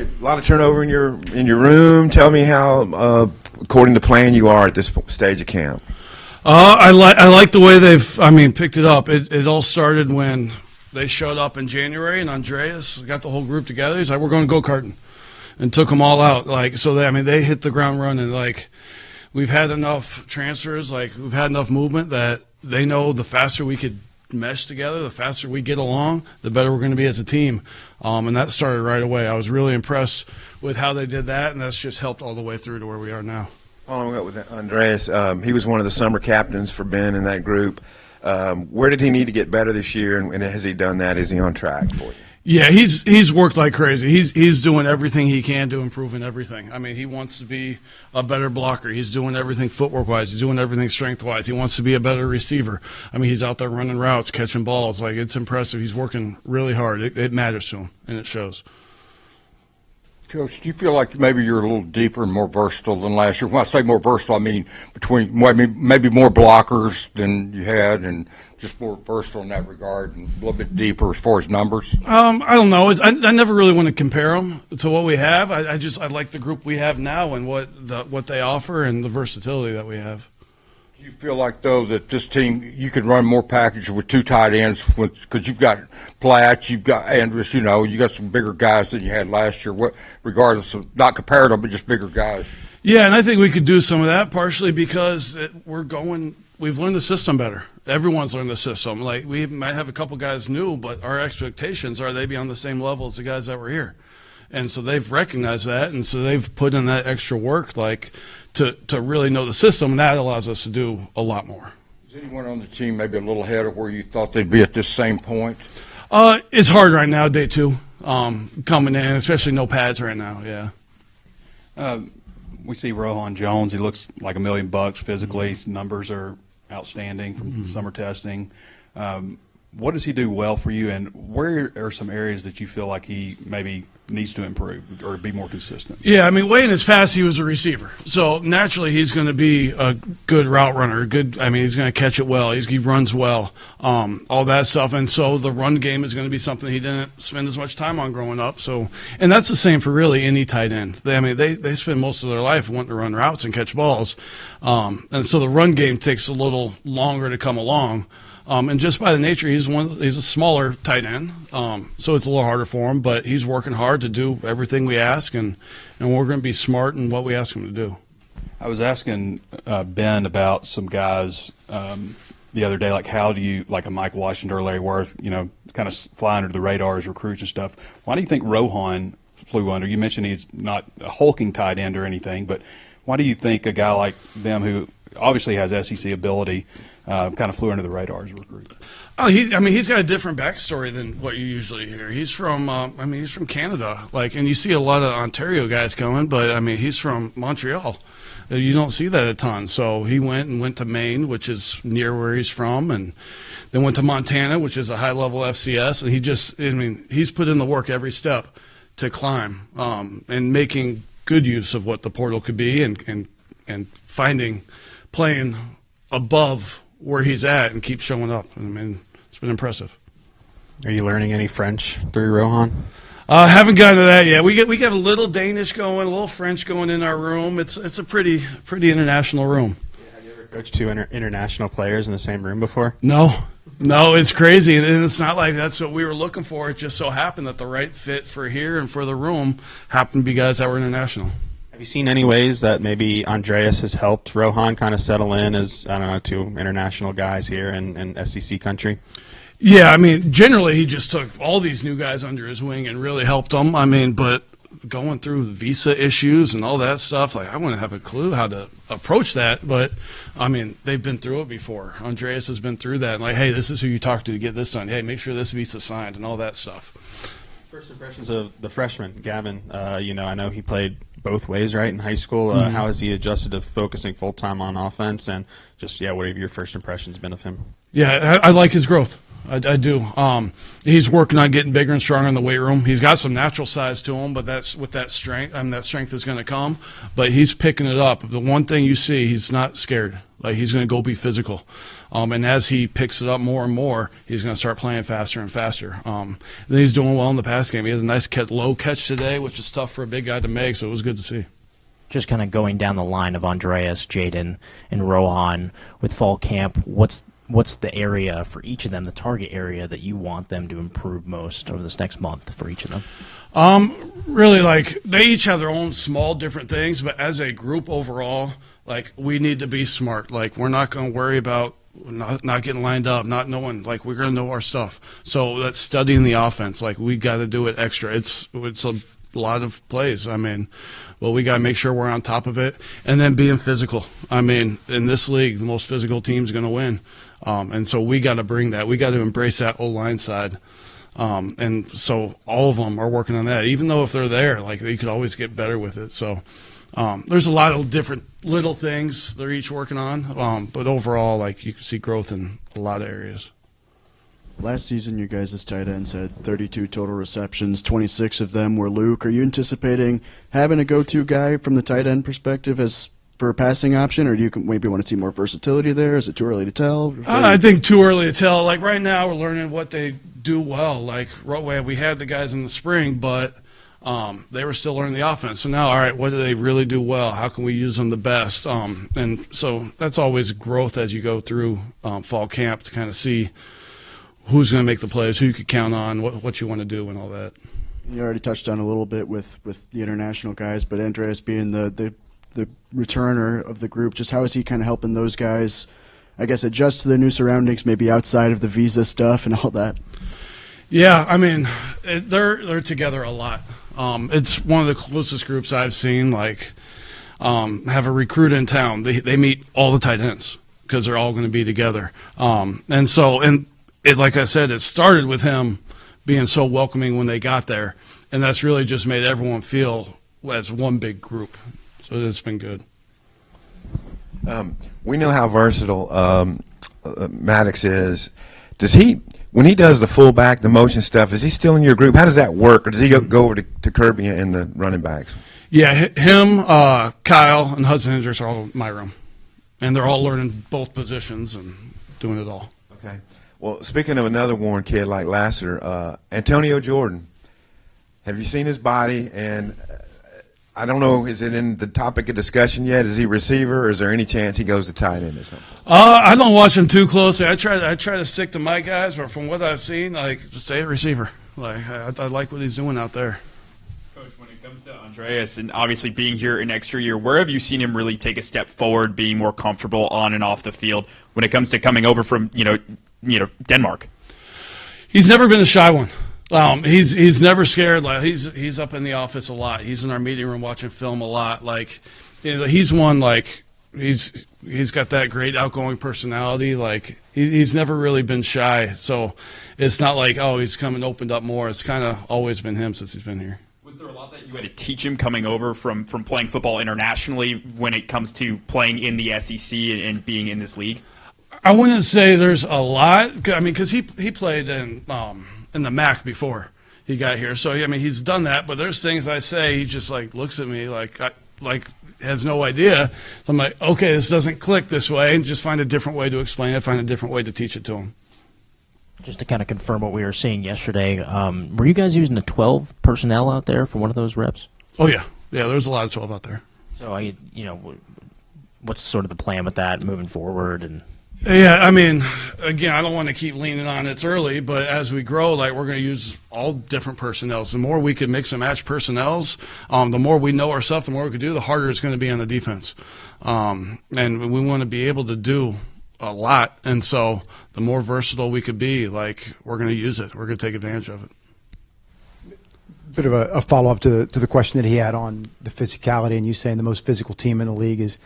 Hey, a lot of turnover in your room. Tell me how, according to plan, you are at this stage of camp. I like the way they've picked it up. It all started when they showed up in January, and Andreas got the whole group together. He's like, "We're going go-karting," and took them all out. They hit the ground running. We've had enough transfers. We've had enough movement that they know the faster we could mesh together, the faster we get along, the better we're going to be as a team. And that started right away. I was really impressed with how they did that, and that's just helped all the way through to where we are now. Following up with Andreas, he was one of the summer captains for Ben in that group. Where did he need to get better this year, and has he done that? Is he on track for you? Yeah, he's worked like crazy. He's doing everything he can to improve in everything. He wants to be a better blocker. He's doing everything footwork-wise. He's doing everything strength-wise. He wants to be a better receiver. He's out there running routes, catching balls. It's impressive. He's working really hard. It matters to him, and it shows. Coach, do you feel like maybe you're a little deeper and more versatile than last year? When I say more versatile, I mean maybe more blockers than you had, and just more versatile in that regard, and a little bit deeper as far as numbers. I don't know. I never really want to compare them to what we have. I like the group we have now and what they offer and the versatility that we have. Do you feel like, though, that this team, you could run more package with two tight ends because you've got Platt, you've got Andrus, you got some bigger guys than you had last year, regardless of, not comparative, but just bigger guys? Yeah, and I think we could do some of that partially because we've learned the system better. Everyone's learned the system. We might have a couple guys new, but our expectations are they be on the same level as the guys that were here. And so they've recognized that, and so they've put in that extra work to really know the system, and that allows us to do a lot more. Is anyone on the team maybe a little ahead of where you thought they'd be at this same point? It's hard right now, day two, coming in, especially no pads right now, yeah. We see Rohan Jones. He looks like $1 million physically. His numbers are outstanding from summer testing. What does he do well for you, and where are some areas that you feel like he maybe needs to improve or be more consistent? Yeah, way in his past he was a receiver, so naturally he's going to be a good route runner. He's going to catch it well. He runs well, all that stuff, and so the run game is going to be something he didn't spend as much time on growing up. So, and that's the same for really any tight end. They spend most of their life wanting to run routes and catch balls, and so the run game takes a little longer to come along. And just by the nature, he's a smaller tight end, so it's a little harder for him. But he's working hard to do everything we ask, and we're going to be smart in what we ask him to do. I was asking Ben about some guys the other day, how do you, like a Mike Washington or Larry Worth, kind of fly under the radar as recruits and stuff. Why do you think Rohan flew under? You mentioned he's not a hulking tight end or anything, but why do you think a guy like them who obviously has SEC ability kind of flew under the radar as a recruit? Oh, he's got a different backstory than what you usually hear. He's from, he's from Canada, and you see a lot of Ontario guys coming, but he's from Montreal. You don't see that a ton. So he went to Maine, which is near where he's from, and then went to Montana, which is a high-level FCS. And he's put in the work every step to climb, and making good use of what the portal could be, and playing above where he's at and keep showing up. It's been impressive. Are you learning any French through Rohan? Haven't gotten to that yet. We get a little Danish going, a little French going in our room. It's a pretty international room. Yeah, have you ever coached two international players in the same room before? No, it's crazy, and it's not like that's what we were looking for. It just so happened that the right fit for here and for the room happened to be guys that were international. Have you seen any ways that maybe Andreas has helped Rohan kind of settle in as, two international guys here in SEC country? Yeah, generally he just took all these new guys under his wing and really helped them. But going through visa issues and all that stuff, I wouldn't have a clue how to approach that. But, they've been through it before. Andreas has been through that. Hey, this is who you talk to get this done. Hey, make sure this visa's signed and all that stuff. First impressions of the freshman, Gavin. I know he played both ways, right, in high school. How has he adjusted to focusing full-time on offense? And just, what have your first impressions been of him? Yeah, I like his growth. I do. He's working on getting bigger and stronger in the weight room. He's got some natural size to him, but that's with that strength. That strength is going to come. But he's picking it up. The one thing you see, he's not scared. Like, he's going to go be physical. And as he picks it up more and more, he's going to start playing faster and faster. And he's doing well in the pass game. He had a nice low catch today, which is tough for a big guy to make. So it was good to see. Just kind of going down the line of Andreas, Jaden, and Rohan with fall camp, what's the area for each of them, the target area that you want them to improve most over this next month for each of them? Really, like, they each have their own small different things, but as a group overall, like, we need to be smart. Like, we're not going to worry about not getting lined up, not knowing, like, we're going to know our stuff. So that's studying the offense. Like, we got to do it extra. It's a lot of plays. I mean, well, we got to make sure we're on top of it, and then being physical. I mean, in this league, the most physical team's going to win. And so we got to bring that. We got to embrace that O-line side. And so all of them are working on that. Even though if they're there, like, they could always get better with it. So there's a lot of different little things they're each working on. But overall, like, you can see growth in a lot of areas. Last season, you guys as tight ends had 32 total receptions. 26 of them were Luke. Are you anticipating having a go-to guy from the tight end perspective as for a passing option, or do you maybe want to see more versatility there? Is it too early to tell? I think too early to tell. Like, right now, we're learning what they do well. Like, we had the guys in the spring, but they were still learning the offense. So now, all right, what do they really do well? How can we use them the best? And so that's always growth as you go through fall camp to kind of see who's going to make the plays, who you could count on, what you want to do, and all that. You already touched on a little bit with the international guys, but Andreas being the returner of the group, just how is he kind of helping those guys, I guess, adjust to their new surroundings, maybe outside of the visa stuff and all that? Yeah, I mean, they're together a lot. It's one of the closest groups I've seen. Like, have a recruit in town. They meet all the tight ends because they're all going to be together. And like I said, it started with him being so welcoming when they got there, and that's really just made everyone feel as one big group. So it's been good. We know how versatile Maddox is. Does he, when he does the fullback, the motion stuff, is he still in your group? How does that work, or does he go over to Kirby and the running backs? Yeah, him, Kyle, and Hudson Hendricks are all in my room, and they're all learning both positions and doing it all. Okay. Well, speaking of another Warren kid like Lasser, Antonio Jordan, have you seen his body? And I don't know, is it in the topic of discussion yet? Is he receiver, or is there any chance he goes to tight end or something? I don't watch him too closely. I try to stick to my guys, but from what I've seen, like, just stay a receiver. Like, I like what he's doing out there. Coach, when it comes to Andreas and obviously being here an extra year, where have you seen him really take a step forward, being more comfortable on and off the field when it comes to coming over from Denmark? He's never been a shy one. He's never scared. Like, he's up in the office a lot. He's in our meeting room watching film a lot. Like, he's one, like, he's got that great outgoing personality. Like, he's never really been shy. So it's not like, oh, he's come and opened up more. It's kind of always been him since he's been here. Was there a lot that you had to teach him coming over from playing football internationally when it comes to playing in the SEC and being in this league? I wouldn't say there's a lot. I mean, because he played in the MAC before he got here. So, I mean, he's done that. But there's things I say, he just, like, looks at me like has no idea. So I'm like, okay, this doesn't click this way, and just find a different way to explain it, find a different way to teach it to him. Just to kind of confirm what we were seeing yesterday, were you guys using the 12 personnel out there for one of those reps? Oh, yeah. Yeah, there's a lot of 12 out there. So, what's sort of the plan with that moving forward? And yeah, I mean, again, I don't want to keep leaning on it's early, but as we grow, like, we're going to use all different personnels. The more we can mix and match personnels, the more we know our stuff, the more we can do, the harder it's going to be on the defense. And we want to be able to do a lot, and so the more versatile we could be, like, we're going to use it. We're going to take advantage of it. Bit of a follow-up to the question that he had on the physicality, and you saying the most physical team in the league is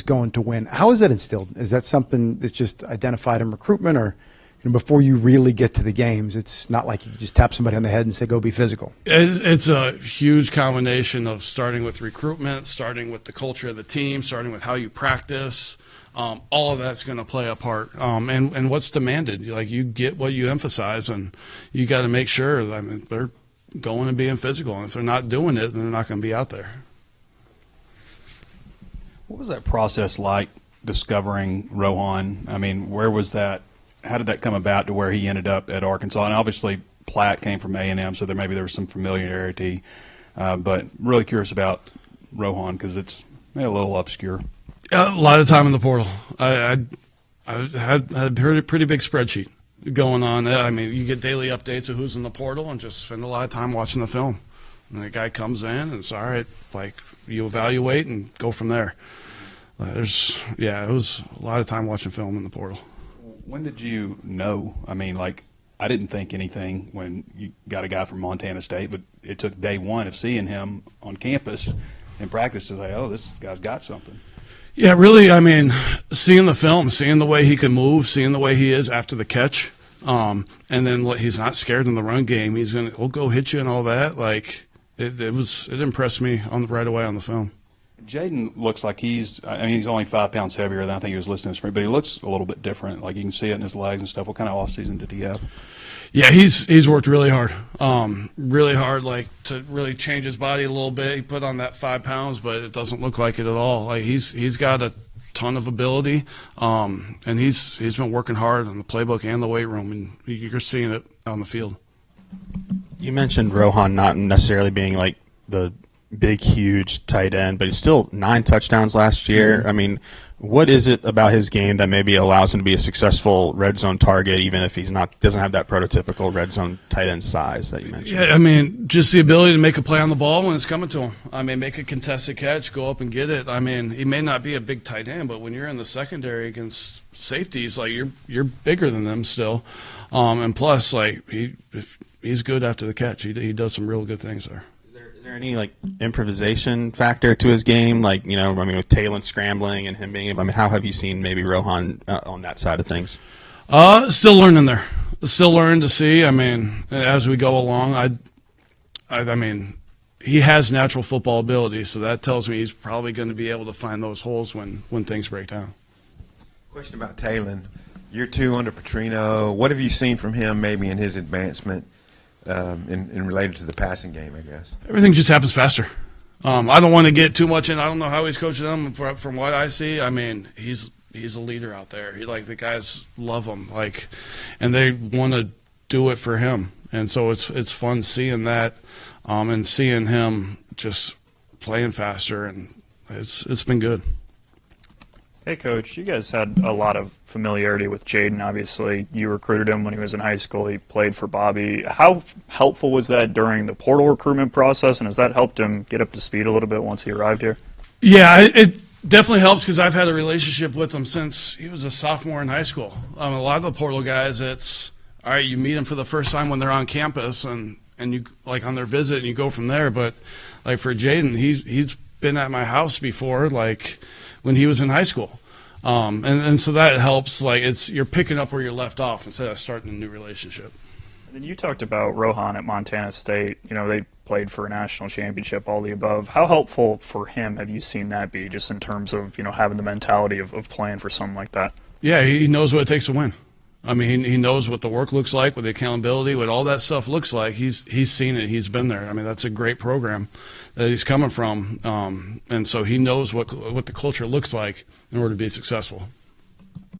going to win. How is that instilled? Is that something that's just identified in recruitment, or before you really get to the games, it's not like you just tap somebody on the head and say, go be physical? It's a huge combination of starting with recruitment, starting with the culture of the team, starting with how you practice, all of that's going to play a part. And what's demanded, like you get what you emphasize, and you got to make sure. I mean, they're going and being physical, and if they're not doing it, then they're not going to be out there. What was that process like discovering Rohan? I mean, where was that? How did that come about to where he ended up at Arkansas? And obviously, Platt came from A&M, so there was some familiarity. But really curious about Rohan because it's a little obscure. A lot of time in the portal. I had a pretty big spreadsheet going on. I mean, you get daily updates of who's in the portal and just spend a lot of time watching the film. And the guy comes in and it's all right, like you evaluate and go from there. It was a lot of time watching film in the portal. When did you know? I mean, like, I didn't think anything when you got a guy from Montana State, but it took day one of seeing him on campus in practice to say, oh, this guy's got something. Yeah, really, I mean, seeing the film, seeing the way he can move, seeing the way he is after the catch, and then he's not scared in the run game. He'll go hit you and all that. Like, it impressed me right away on the film. Jaden looks like he's only 5 pounds heavier than I think he was listed in spring, but he looks a little bit different. Like you can see it in his legs and stuff. What kind of off season did he have? Yeah, he's worked really hard, like to really change his body a little bit. He put on that 5 pounds, but it doesn't look like it at all. Like he's got a ton of ability, and he's been working hard on the playbook and the weight room, and you're seeing it on the field. You mentioned Rohan not necessarily being like the big, huge tight end, but he's still 9 touchdowns last year. I mean, what is it about his game that maybe allows him to be a successful red zone target, even if doesn't have that prototypical red zone tight end size that you mentioned? Yeah, I mean, just the ability to make a play on the ball when it's coming to him. I mean, make a contested catch, go up and get it. I mean, he may not be a big tight end, but when you're in the secondary against safeties, like you're bigger than them still. And plus, like he's good after the catch. He does some real good things there. Is there any like improvisation factor to his game? Like, you know, I mean, with Talon scrambling and him being, I mean, how have you seen maybe Rohan on that side of things? Still learning there. Still learning to see. I mean, as we go along, I mean, he has natural football ability, so that tells me he's probably going to be able to find those holes when things break down. Question about Talon. Year 2 under Petrino. What have you seen from him maybe in his advancement in related to the passing game, I guess? Everything just happens faster. I don't want to get too much in. I don't know how he's coaching them. From what I see, I mean, he's a leader out there. The guys love him, and they want to do it for him. And so it's fun seeing that, and seeing him just playing faster, and it's been good. Hey, Coach, you guys had a lot of familiarity with Jaden. Obviously, you recruited him when he was in high school. He played for Bobby. How helpful was that during the portal recruitment process, and has that helped him get up to speed a little bit once he arrived here? Yeah, it definitely helps because I've had a relationship with him since he was a sophomore in high school. A lot of the portal guys, it's, all right, you meet them for the first time when they're on campus and you, like, on their visit, and you go from there. But, like, for Jaden, he's been at my house before, like, when he was in high school. And so that helps. Like, you're picking up where you're left off instead of starting a new relationship. And then you talked about Rohan at Montana State. You know, they played for a national championship, all the above. How helpful for him have you seen that be, just in terms of, you know, having the mentality of playing for something like that? Yeah, he knows what it takes to win. I mean, he knows what the work looks like, what the accountability, what all that stuff looks like. He's seen it. He's been there. I mean, that's a great program that he's coming from, and so he knows what the culture looks like in order to be successful.